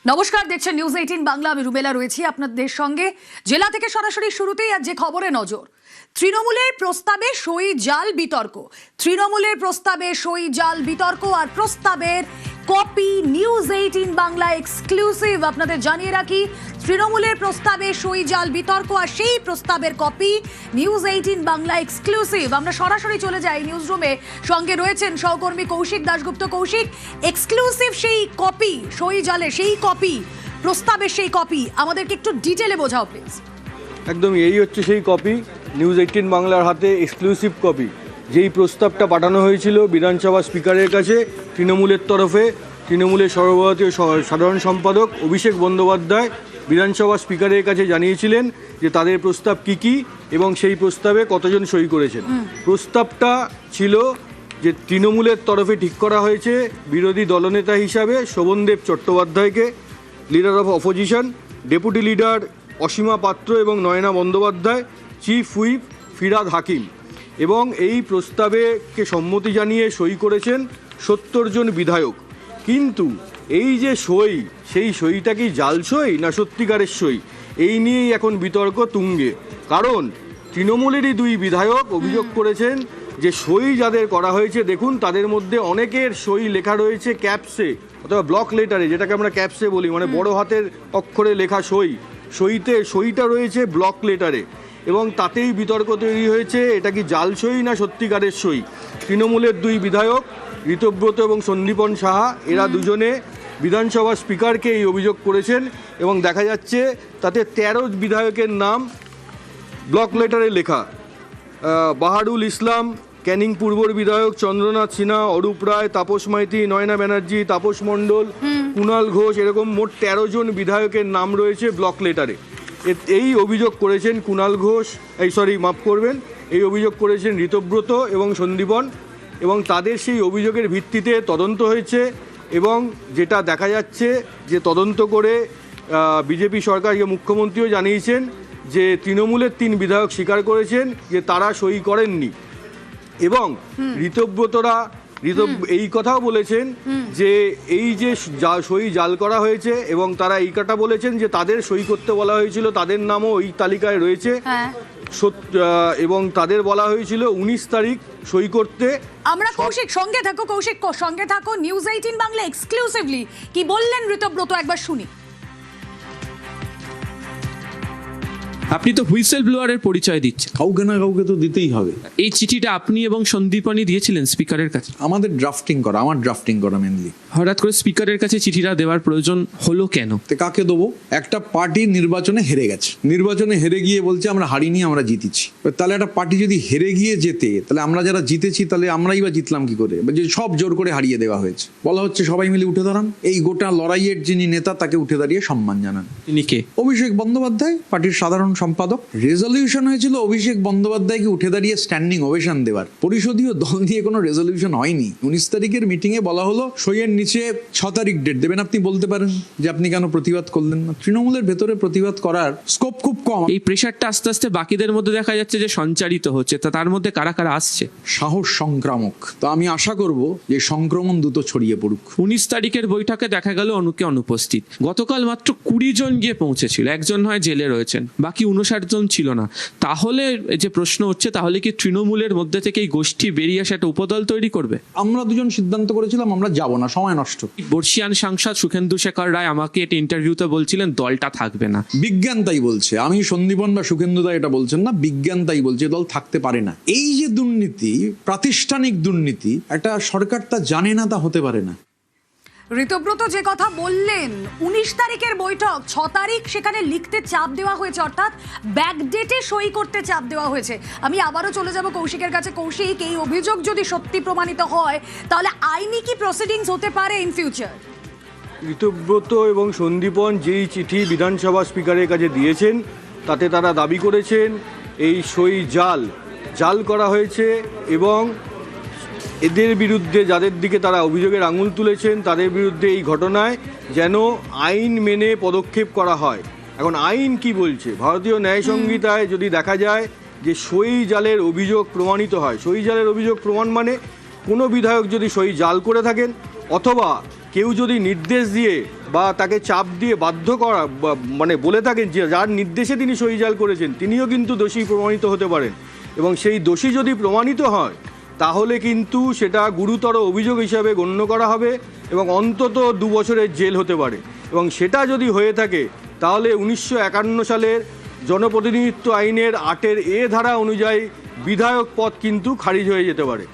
নমস্কার, দেখছেন নিউজ 18 বাংলা। আমি রুবেলা রয়েছি আপনাদের সঙ্গে। জেলা থেকে সরাসরি শুরুতেই আজ যে খবরে নজর, তৃণমূলের প্রস্তাবে সই জাল বিতর্ক। তৃণমূলের প্রস্তাবে সই জাল বিতর্ক আর প্রস্তাবের কপি নিউজ 18 বাংলা এক্সক্লুসিভ। আপনাদের জানিয়ে রাখি, তৃণমূলের প্রস্তাবে সই জাল বিতর্ক আর সেই প্রস্তাবের কপি নিউজ 18 বাংলা এক্সক্লুসিভ। আমরা সরাসরি চলে যাই নিউজ রুমে। সঙ্গে রয়েছেন সহকর্মী কৌশিক দাশগুপ্ত। কৌশিক, এক্সক্লুসিভ সেই কপি, সই জালের সেই কপি, প্রস্তাবের সেই কপি আমাদেরকে একটু ডিটেলে বোঝাও প্লিজ। একদম এই হচ্ছে সেই কপি, নিউজ 18 বাংলার হাতে এক্সক্লুসিভ কপি। যেই প্রস্তাবটা পাঠানো হয়েছিল বিধানসভা স্পিকারের কাছে তৃণমূলের তরফে, তৃণমূলের সর্বভারতীয় সাধারণ সম্পাদক অভিষেক বন্দ্যোপাধ্যায় বিধানসভা স্পিকারের কাছে জানিয়েছিলেন যে তাদের প্রস্তাব কি এবং সেই প্রস্তাবে কতজন সই করেছেন। প্রস্তাবটা ছিল যে তৃণমূলের তরফে ঠিক করা হয়েছে বিরোধী দলনেতা হিসাবে শোভনদেব চট্টোপাধ্যায়কে, leader of opposition deputy leader Asima Patra এবং নয়না বন্দ্যোপাধ্যায়, চিফ হুইপ ফিরহাদ হাকিম। এবং এই প্রস্তাবেকে সম্মতি জানিয়ে সই করেছেন 70 জন বিধায়ক। কিন্তু এই যে সই, সেই সইটা কি জাল সই না সত্যিকারের সই, এই নিয়েই এখন বিতর্ক তুঙ্গে। কারণ তৃণমূলেরই 2 বিধায়ক অভিযোগ করেছেন যে সই যাদের করা হয়েছে, দেখুন তাদের মধ্যে অনেকের সই লেখা রয়েছে ক্যাপসে অথবা ব্লক লেটারে, যেটাকে আমরা ক্যাপসে বলি, মানে বড় হাতের অক্ষরে লেখা সইটা রয়েছে ব্লক লেটারে। এবং তাতেই বিতর্ক তৈরি হয়েছে, এটা কি জাল সই না সত্যিকারের সই। তৃণমূলের 2 বিধায়ক ঋতব্রত এবং সন্দীপন সাহা, এরা দুজনে বিধানসভা স্পিকারকে এই অভিযোগ করেছেন এবং দেখা যাচ্ছে তাতে 13 বিধায়কের নাম ব্লক লেটারে লেখা। বাহারুল ইসলাম, ক্যানিং পূর্বর বিধায়ক চন্দ্রনাথ সিনহা, অরূপ রায়, তাপস মাইতি, নয়না ব্যানার্জি, তাপস মণ্ডল, কুণাল ঘোষ, এরকম মোট 13 জন বিধায়কের নাম রয়েছে ব্লক লেটারে। এই অভিযোগ করেছেন কুণাল ঘোষ, এই অভিযোগ করেছেন ঋতব্রত এবং সন্দীপন, এবং তাদের সেই অভিযোগের ভিত্তিতে তদন্ত হয়েছে। এবং যেটা দেখা যাচ্ছে যে তদন্ত করে বিজেপি সরকার, মুখ্যমন্ত্রীও জানিয়েছেন যে তৃণমূলের 3 বিধায়ক স্বীকার করেছেন যে তারা সই করেননি। এবং ঋতব্রতরা এই কথাও বলেছেন যে এই যে সই জাল করা হয়েছে, এবং তারা এই কথা বলেছেন যে তাদের সই করতে বলা হয়েছিল, তাদের নামও ওই তালিকায় রয়েছে, এবং তাদের বলা হয়েছিল 19 তারিখ সই করতে। আমরা কৌশিক সঙ্গে থাকো নিউজ 18 বাংলা এক্সক্লুসিভলি কি বললেন ঋতব্রত, একবার শুনি। আপনি তো হুইসেল ব্লোয়ারের পরিচয় দিচ্ছেন, কাউকে না কাউকে তো দিতেই হবে। এই চিঠিটা আপনি এবং সন্দীপনই দিয়েছিলেন স্পিকারের কাছে? আমার ড্রাফটিং করা মেনলি। হঠাৎ করে স্পিকারের কাছে চিঠিটা দেওয়ার প্রয়োজন হলো কেন? কাকে দেবো? একটা পার্টি নির্বাচনে হেরে গেছে, নির্বাচনে হেরে গিয়ে বলছে আমরা হারিনি, আমরা জিতেছি। তাহলে একটা পার্টি যদি হেরে গিয়ে জেতে, তাহলে আমরা যারা জিতেছি তাহলে আমরাই বা জিতলাম কি করে? সব জোর করে হারিয়ে দেওয়া হয়েছে, বলা হচ্ছে সবাই মিলে উঠে দাঁড়ান। এই গোটা লড়াইয়ের যিনি নেতা তাকে উঠে দাঁড়িয়ে সম্মান জানান। তিনি কে? অভিষেক বন্দ্যোপাধ্যায়, পার্টির সাধারণ সম্পাদক। রেজলিউশন হয়েছিল অভিষেক বন্দ্যোপাধ্যায়কে উঠে দাঁড়িয়ে স্ট্যান্ডিং ওভেশন দেওয়ার। পরিষদীয় দল দিয়ে কোনো রেজলিউশন হয়নি। 19 তারিখের মিটিং এ বলা হলো সইয়ের নিচে 6 তারিখ ডেট দেবেন। আপনি বলতে পারেন যে আপনি কেন প্রতিবাদ করলেন না? তৃণমূলের ভেতরে প্রতিবাদ করার স্কোপ খুব কম। এই প্রেশারটা আস্তে আস্তে বাকিদের মধ্যে দেখা যাচ্ছে যে সঞ্চারিত হচ্ছে, তা তার মধ্যে কারা কারা আসছে? সাহস সংক্রামক। তো আমি আশা করব যে সংক্রমণ দ্রুত ছড়িয়ে পড়ুক। 19 তারিখের বৈঠকে দেখা গেল অনুকে অনুপস্থিত। গতকাল মাত্র 20 জন গিয়ে পৌঁছেছিল, একজন হয় জেলে রয়েছেন, বাকি 59 জন ছিল না। তাহলে যে প্রশ্ন হচ্ছে, তাহলে কি তৃণমূলের মধ্যে থেকে এই গোষ্ঠী বেরিয়ে আসে একটা উপদল তৈরি করবে? আমরা দুজন সিদ্ধান্ত করেছিলাম আমরা যাব না, সময় নষ্ট। বর্ষিয়ান সাংসদ সুখেন্দু শেখর রায় আমাকে একটা ইন্টারভিউতে বলছিলেন দলটা থাকবে না। বিজ্ঞান তাই বলছে, আমি সন্দীপন বা সুখেন্দু দা এটা বলছেন না, বিজ্ঞান তাই বলছে দল থাকতে পারে না। এই যে দুর্নীতি, প্রাতিষ্ঠানিক দুর্নীতি, একটা সরকার তা জানে না, তা হতে পারে না। ঋতব্রত যে কথা বললেন, 19 তারিখের বৈঠক, 6 তারিখ সেখানে লিখতে চাপ দেওয়া হয়েছে, অর্থাৎ ব্যাকডেটে সই করতে চাপ দেওয়া হয়েছে। আমি আবারও চলে যাব কৌশিকের কাছে। কৌশিক, এই অভিযোগ যদি সত্যি প্রমাণিত হয়, তাহলে আইনি কি প্রসিডিংস হতে পারে ইন ফিউচার? ঋতব্রত এবং সন্দীপন যেই চিঠি বিধানসভা স্পিকারের কাছে দিয়েছেন, তাতে তারা দাবি করেছেন এই সই জাল করা হয়েছে, এবং এদের বিরুদ্ধে, যাদের দিকে তারা অভিযোগের আঙুল তুলেছেন, তাদের বিরুদ্ধে এই ঘটনায় যেন আইন মেনে পদক্ষেপ করা হয়। এখন আইন কি বলছে? ভারতীয় ন্যায় সংহিতায় যদি দেখা যায় যে সই জালের অভিযোগ প্রমাণিত হয়, সই জালের অভিযোগ প্রমাণ মানে কোনো বিধায়ক যদি সই জাল করে থাকেন, অথবা কেউ যদি নির্দেশ দিয়ে বা তাকে চাপ দিয়ে বাধ্য করা মানে বলে থাকেন যে যার নির্দেশে তিনি সই জাল করেছেন তিনিও কিন্তু দোষী প্রমাণিত হতে পারেন, এবং সেই দোষী যদি প্রমাণিত হয় তাহলে কিন্তু সেটা গুরুতর অভিযোগ হিসাবে গণ্য করা হবে এবং অন্তত 2 বছরের জেল হতে পারে। এবং সেটা যদি হয়ে থাকে তাহলে 1951 সালের জনপ্রতিনিধিত্ব আইনের 8 ধারা অনুযায়ী বিধায়ক পদ কিন্তু খারিজ হয়ে যেতে পারে।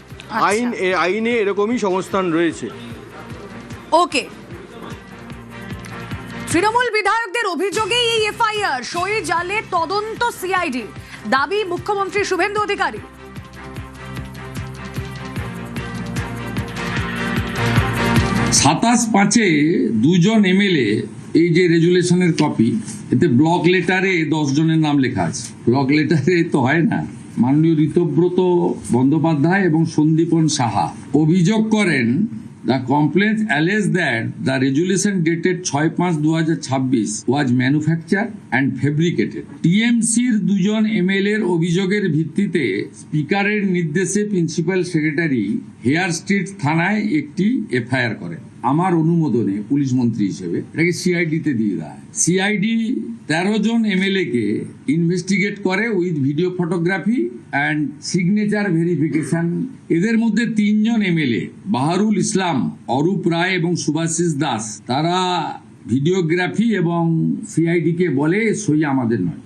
আইনে এরকমই সংস্থান রয়েছে। ওকে, তৃণমূল বিধায়কদের অভিযোগেই এই এফআইআর, সই জালের তদন্ত সিআইডি, দাবি মুখ্যমন্ত্রী শুভেন্দু অধিকারী। 27/5 2জন এমএলএ এই যে রেজুলেশনের কপি, এতে ব্লক লেটারে 10 জনের নাম লেখা আছে। ব্লক লেটারে তো হয় না। মাননীয় ঋতব্রত বন্দ্যোপাধ্যায় এবং সন্দীপন সাহা অভিযোগ করেন, the complaint alleged that the resolution dated 6/5/2026 was manufactured and fabricated. টিএমসির 2জন এমএলএর অভিযোগের ভিত্তিতে স্পিকারের নির্দেশে প্রিন্সিপাল সেক্রেটারি হেয়ার স্ট্রিট থানায় একটি এফআইআর করেন। আমার অনুমোদনে পুলিশ মন্ত্রী হিসেবে এটাকে সিআইডিতে দিয়ে দেয়। সিআইডি 13 জন এমএলএ কে ইনভেস্টিগেট করে with video photography and signature verification. এদের মধ্যে 3 জন এমএলএ বাহারুল ইসলাম, অরূপ রায় এবং সুভাষিস দাস, তারা ভিডিওগ্রাফি এবং সিআইডি কে বলে সই আমাদের নয়।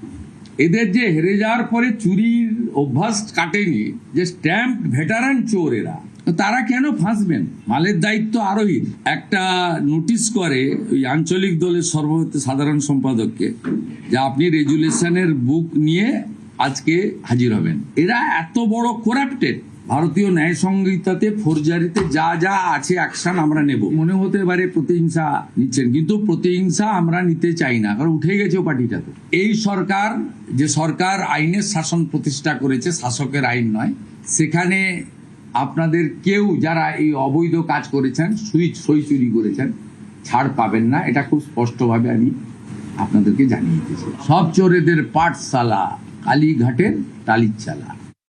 এদের যে হেরে যাওয়ার পরে চুরির অভ্যাস কাটেনি, যে স্ট্যাম্প ভেটারান চোর এরা, তারা কেন ফাঁসবেন? মালের দায়িত্ব আরোহীর। একটা নোটিশ করে ওই আঞ্চলিক দলের সর্বভারতীয় সাধারণ সম্পাদককে যে আপনি রেজুলেশনের বুক নিয়ে আজকে হাজির হবেন। এরা এত বড় করাপ্টেড। ভারতীয় ন্যায় সংহিতাতে ফোরজারিতে যা যা আছে অ্যাকশন আমরা নেব। মনে হতে পারে প্রতিহিংসা নিচ্ছেন, কিন্তু প্রতিহিংসা আমরা নিতে চাই না, কারণ উঠে গেছে পার্টিটা। তো এই সরকার, যে সরকার আইনের শাসন প্রতিষ্ঠা করেছে, শাসকের আইন নয়, সেখানে আপনাদের কেউ যারা এই অবৈধ কাজ করেছেন, সই চুরি করেছেন, ছাড় পাবেন না। এটা খুব স্পষ্টভাবে আমি আপনাদেরকে জানিয়ে দিয়েছি। সব চোরেদের পাঠশালা, কালীঘাটের টালির চালা।